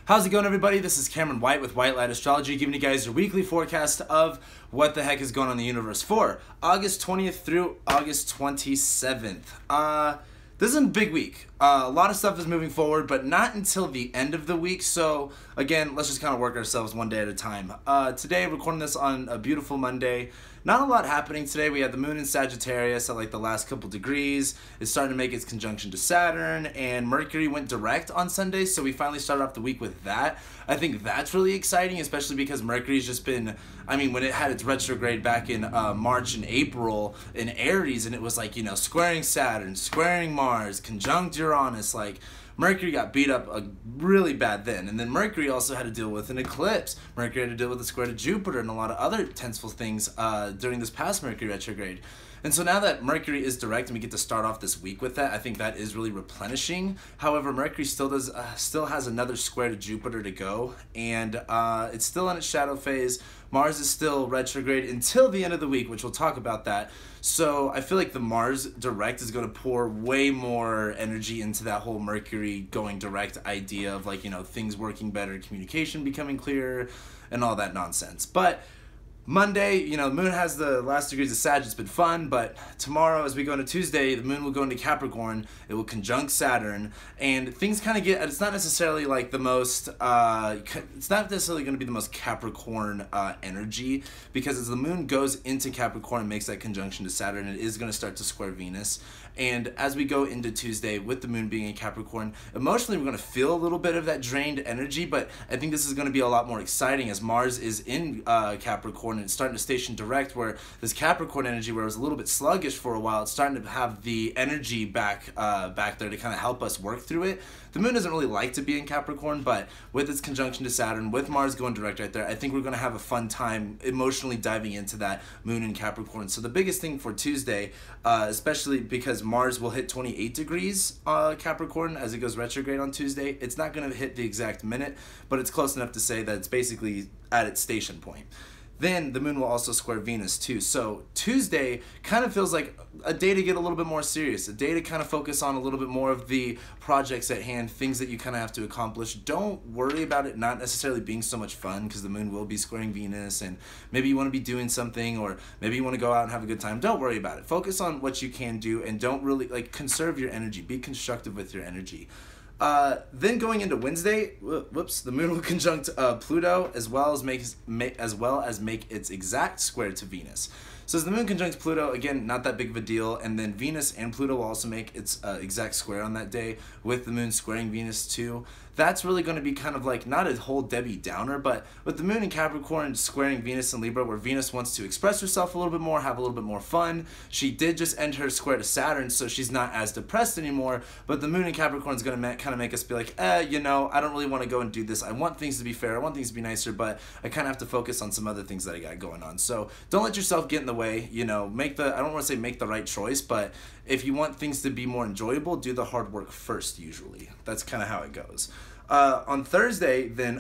How's it going, everybody? This is Cameron White with White Light Astrology, giving you guys your weekly forecast of what the heck is going on in the universe for August 20th through August 27th. This is a big week. A lot of stuff is moving forward, but not until the end of the week. So, again, let's just kind of work ourselves one day at a time. Today, recording this on a beautiful Monday. Not a lot happening today. We had the moon in Sagittarius at like the last couple degrees. It's starting to make its conjunction to Saturn, and Mercury went direct on Sunday, so we finally started off the week with that. I think that's really exciting, especially because Mercury's just been, when it had its retrograde back in March and April in Aries, and it was like, squaring Saturn, squaring Mars, conjunct Uranus, like, Mercury got beat up really bad then. And then Mercury also had to deal with an eclipse. Mercury had to deal with the square to Jupiter and a lot of other tenseful things during this past Mercury retrograde. And so now that Mercury is direct and we get to start off this week with that, I think that is really replenishing. However, Mercury still has another square to Jupiter to go, and it's still in its shadow phase. Mars is still retrograde until the end of the week, which we'll talk about that. So I feel like the Mars direct is going to pour way more energy into that whole Mercury going direct idea of, like, things working better, communication becoming clearer, and all that nonsense. But Monday, the moon has the last degrees of Sag. It's been fun, but tomorrow, as we go into Tuesday, the moon will go into Capricorn. It will conjunct Saturn, and things kind of get, it's not necessarily like the most, it's not necessarily going to be the most Capricorn energy, because as the moon goes into Capricorn and makes that conjunction to Saturn, it is going to start to square Venus. And as we go into Tuesday, with the moon being in Capricorn, emotionally we're going to feel a little bit of that drained energy, but I think this is going to be a lot more exciting as Mars is in Capricorn and it's starting to station direct, where this Capricorn energy, where it was a little bit sluggish for a while, it's starting to have the energy back there to kind of help us work through it. The moon doesn't really like to be in Capricorn, but with its conjunction to Saturn, with Mars going direct right there, I think we're going to have a fun time emotionally diving into that moon in Capricorn. So the biggest thing for Tuesday, especially because Mars will hit 28 degrees Capricorn as it goes retrograde on Tuesday, it's not going to hit the exact minute, but it's close enough to say that it's basically at its station point. Then the moon will also square Venus too. So Tuesday kind of feels like a day to get a little bit more serious, a day to kind of focus on a little bit more of the projects at hand, things that you kind of have to accomplish. Don't worry about it not necessarily being so much fun, because the moon will be squaring Venus, and maybe you want to be doing something, or maybe you want to go out and have a good time. Don't worry about it. Focus on what you can do, and don't really, conserve your energy. Be constructive with your energy. Then going into Wednesday, the moon will conjunct Pluto, as well as make its exact square to Venus. So as the moon conjuncts Pluto, again, not that big of a deal, and then Venus and Pluto will also make its exact square on that day, with the moon squaring Venus too. That's really going to be kind of like, not a whole Debbie Downer, but with the moon in Capricorn squaring Venus in Libra, where Venus wants to express herself a little bit more, have a little bit more fun. She did just end her square to Saturn, so she's not as depressed anymore, but the moon in Capricorn is going to kind of make us be like, I don't really want to go and do this. I want things to be fair, I want things to be nicer, but I kind of have to focus on some other things that I got going on. So don't let yourself get in the way, I don't want to say make the right choice, but if you want things to be more enjoyable, do the hard work first, usually. That's kind of how it goes. On Thursday, then,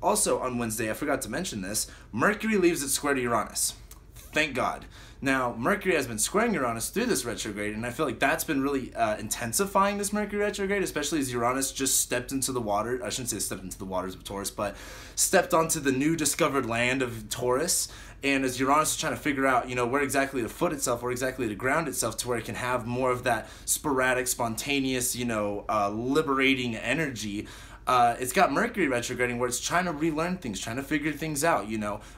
also on Wednesday, I forgot to mention this, Mercury leaves its square to Uranus. Thank God. Now, Mercury has been squaring Uranus through this retrograde, and I feel like that's been really intensifying this Mercury retrograde, especially as Uranus just stepped into the water. I shouldn't say stepped into the waters of Taurus, but stepped onto the new discovered land of Taurus. And as Uranus is trying to figure out, where exactly to foot itself, where exactly to ground itself, to where it can have more of that sporadic, spontaneous, liberating energy, it's got Mercury retrograding, where it's trying to relearn things, trying to figure things out.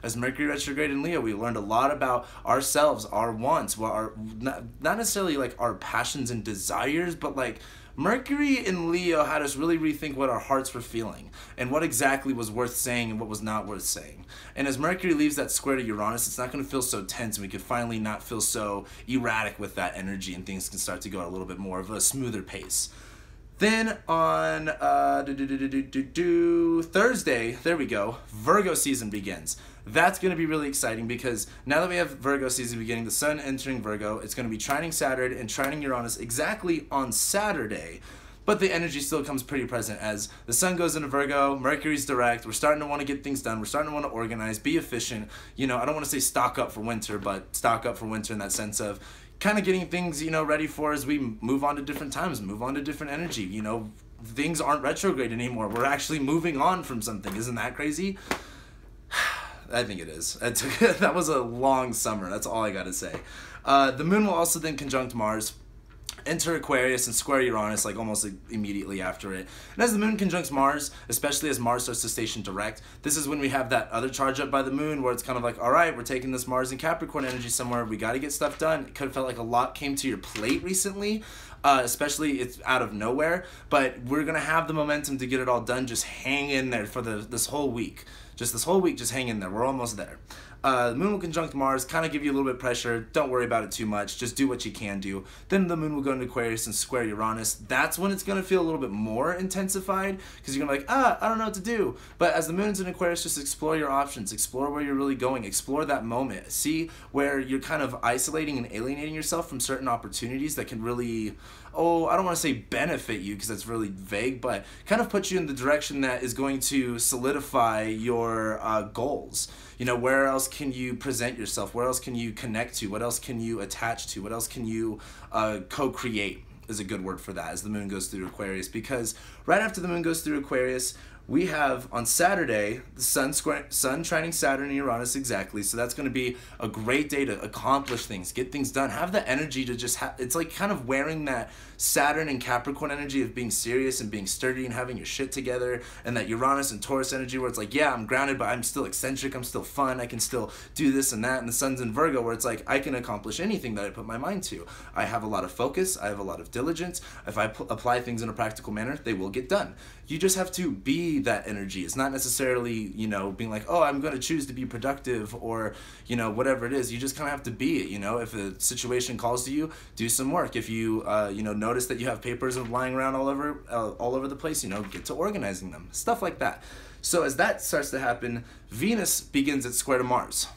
As Mercury retrograde in Leo, we learned a lot about ourselves, our wants, not necessarily like our passions and desires, but like Mercury in Leo had us really rethink what our hearts were feeling and what exactly was worth saying and what was not worth saying. And as Mercury leaves that square to Uranus, it's not going to feel so tense, and we can finally not feel so erratic with that energy, and things can start to go at a little bit more of a smoother pace. Then on Thursday, there we go, Virgo season begins. That's going to be really exciting, because now that we have Virgo season beginning, the sun entering Virgo, it's going to be trining Saturn and trining Uranus exactly on Saturday. But the energy still comes pretty present as the sun goes into Virgo, Mercury's direct, we're starting to want to get things done, we're starting to want to organize, be efficient. I don't want to say stock up for winter, but stock up for winter in that sense of kind of getting things, ready for as we move on to different times, move on to different energy, things aren't retrograde anymore. We're actually moving on from something. Isn't that crazy? I think it is. That was a long summer. That's all I got to say. The moon will also then conjunct Mars, enter Aquarius, and square Uranus like almost immediately after it. And as the moon conjuncts Mars, especially as Mars starts to station direct, this is when we have that other charge up by the moon where it's kind of like, all right, we're taking this Mars and Capricorn energy somewhere. We got to get stuff done. It could have felt like a lot came to your plate recently. Especially it's out of nowhere, but we're gonna have the momentum to get it all done. Just hang in there for this whole week. Just hang in there. We're almost there. The moon will conjunct Mars, kind of give you a little bit of pressure. Don't worry about it too much. Just do what you can do. Then the moon will go into Aquarius and square Uranus. That's when it's going to feel a little bit more intensified because you're going to be like, I don't know what to do. But as the moon's in Aquarius, just explore your options. Explore where you're really going. Explore that moment. See where you're kind of isolating and alienating yourself from certain opportunities that can really, I don't want to say benefit you because that's really vague, but kind of put you in the direction that is going to solidify your goals. You know, where else can you present yourself? Where else can you connect to? What else can you attach to? What else can you co-create is a good word for that as the moon goes through Aquarius. Because right after the moon goes through Aquarius, we have on Saturday the sun trining Saturn and Uranus exactly. So that's going to be a great day to accomplish things, get things done, have the energy to just it's like kind of wearing that Saturn and Capricorn energy of being serious and being sturdy and having your shit together, and that Uranus and Taurus energy where it's like, yeah, I'm grounded, but I'm still eccentric, I'm still fun, I can still do this and that. And the sun's in Virgo where it's like, I can accomplish anything that I put my mind to. I have a lot of focus, I have a lot of diligence. If I apply things in a practical manner, they will get done. You just have to be that energy. It's not necessarily, you know, being like, I'm going to choose to be productive or, you know, whatever it is. You just kind of have to be it, you know. If a situation calls to you, do some work. If you, notice that you have papers lying around all over the place, you know, get to organizing them. Stuff like that. So as that starts to happen, Venus begins its square to Mars.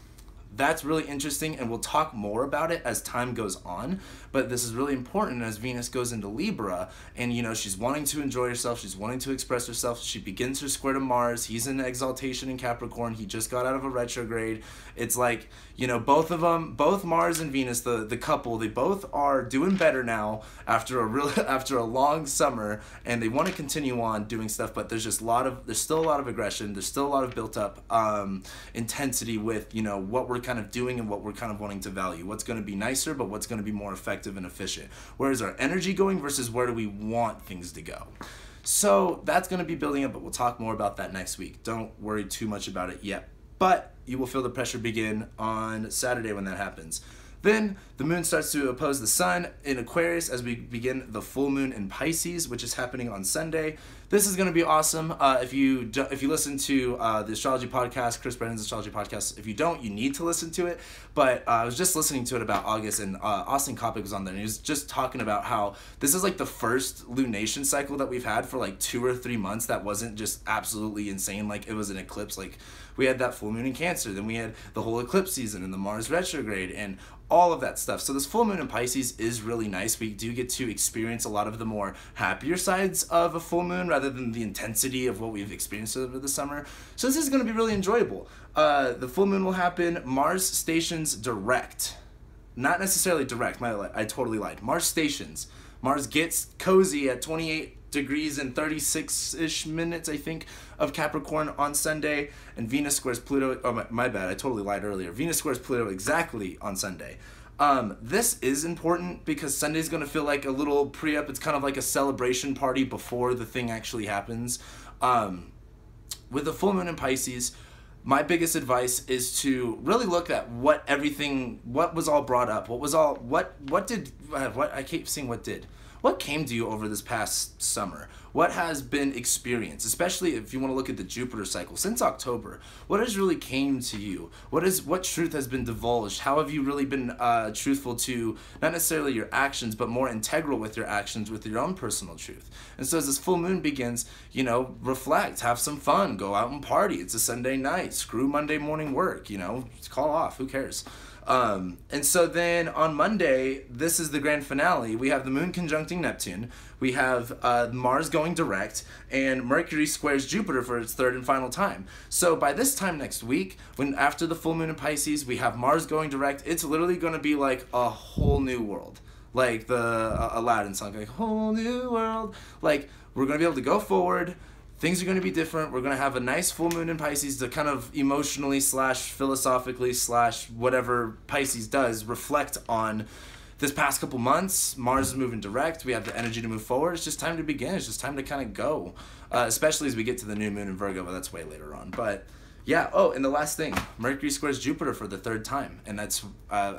That's really interesting, and we'll talk more about it as time goes on, but this is really important as Venus goes into Libra, and you know, she's wanting to enjoy herself, she's wanting to express herself. She begins her square to Mars. He's in exaltation in Capricorn. He just got out of a retrograde. It's like, you know, both of them, both Mars and Venus, the couple, they both are doing better now after a long summer, and they want to continue on doing stuff, but there's still a lot of aggression, there's still a lot of built up intensity with, you know, what we're kind of doing and what we're kind of wanting to value. What's going to be nicer, but what's going to be more effective and efficient. Where is our energy going versus where do we want things to go? So that's going to be building up, but we'll talk more about that next week. Don't worry too much about it yet. But you will feel the pressure begin on Saturday when that happens. Then the moon starts to oppose the sun in Aquarius as we begin the full moon in Pisces, which is happening on Sunday. This is going to be awesome. If you listen to the astrology podcast, Chris Brennan's astrology podcast, if you don't, you need to listen to it. But I was just listening to it about August, and Austin Coppock was on there, and he was just talking about how this is like the first lunation cycle that we've had for like 2 or 3 months that wasn't just absolutely insane. Like it was an eclipse. Like we had that full moon in Cancer, then we had the whole eclipse season and the Mars retrograde and all of that stuff. So this full moon in Pisces is really nice. We do get to experience a lot of the more happier sides of a full moon rather than the intensity of what we've experienced over the summer. So this is going to be really enjoyable. The full moon will happen. Mars stations direct. Not necessarily direct. I totally lied. Mars stations. Mars gets cozy at 28 degrees and 36-ish minutes, I think, of Capricorn on Sunday, and Venus squares Pluto. Oh, my bad, I totally lied earlier. Venus squares Pluto exactly on Sunday. This is important because Sunday's going to feel like a little pre-up. It's kind of like a celebration party before the thing actually happens. With the full moon in Pisces, my biggest advice is to really look at what was all brought up. What came to you over this past summer? What has been experienced, especially if you want to look at the Jupiter cycle since October? What has really came to you? What truth has been divulged? How have you really been truthful to not necessarily your actions, but more integral with your actions, with your own personal truth? And so as this full moon begins, you know, reflect, have some fun, go out and party. It's a Sunday night. Screw Monday morning work, you know, just call off. Who cares? And so then on Monday, this is the grand finale. We have the moon conjuncting Neptune. We have Mars going direct, and Mercury squares Jupiter for its third and final time. So by this time next week, after the full moon in Pisces, we have Mars going direct. It's literally going to be like a whole new world. Like the Aladdin song, like whole new world. Like we're going to be able to go forward. Things are going to be different. We're going to have a nice full moon in Pisces to kind of emotionally / philosophically / whatever Pisces does reflect on this past couple months. Mars is moving direct. We have the energy to move forward. It's just time to begin. It's just time to kind of go, especially as we get to the new moon in Virgo, but that's way later on. But yeah, oh, and the last thing, Mercury squares Jupiter for the 3rd time, and that's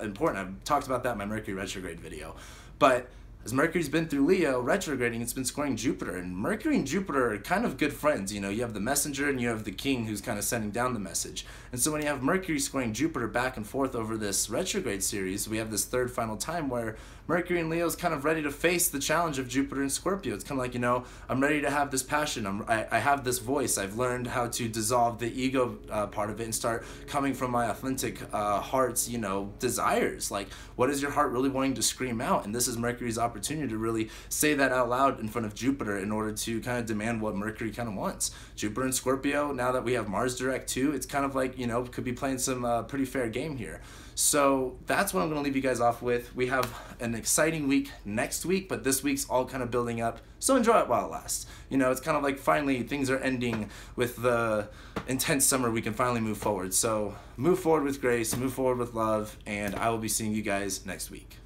important. I've talked about that in my Mercury retrograde video. But as Mercury's been through Leo, retrograding, it's been squaring Jupiter, and Mercury and Jupiter are kind of good friends. You know, you have the messenger and you have the king who's kind of sending down the message. And so when you have Mercury squaring Jupiter back and forth over this retrograde series, we have this 3rd final time where Mercury and Leo is kind of ready to face the challenge of Jupiter and Scorpio. It's kind of like, you know, I'm ready to have this passion. I have this voice. I've learned how to dissolve the ego part of it and start coming from my authentic heart's, you know, desires. Like, what is your heart really wanting to scream out? And this is Mercury's opportunity to really say that out loud in front of Jupiter in order to kind of demand what Mercury kind of wants. Jupiter and Scorpio, now that we have Mars direct too, it's kind of like, you know, could be playing some pretty fair game here. So that's what I'm going to leave you guys off with. We have an exciting week next week, but this week's all kind of building up. So enjoy it while it lasts. You know, it's kind of like finally things are ending with the intense summer. We can finally move forward. So move forward with grace, move forward with love, and I will be seeing you guys next week.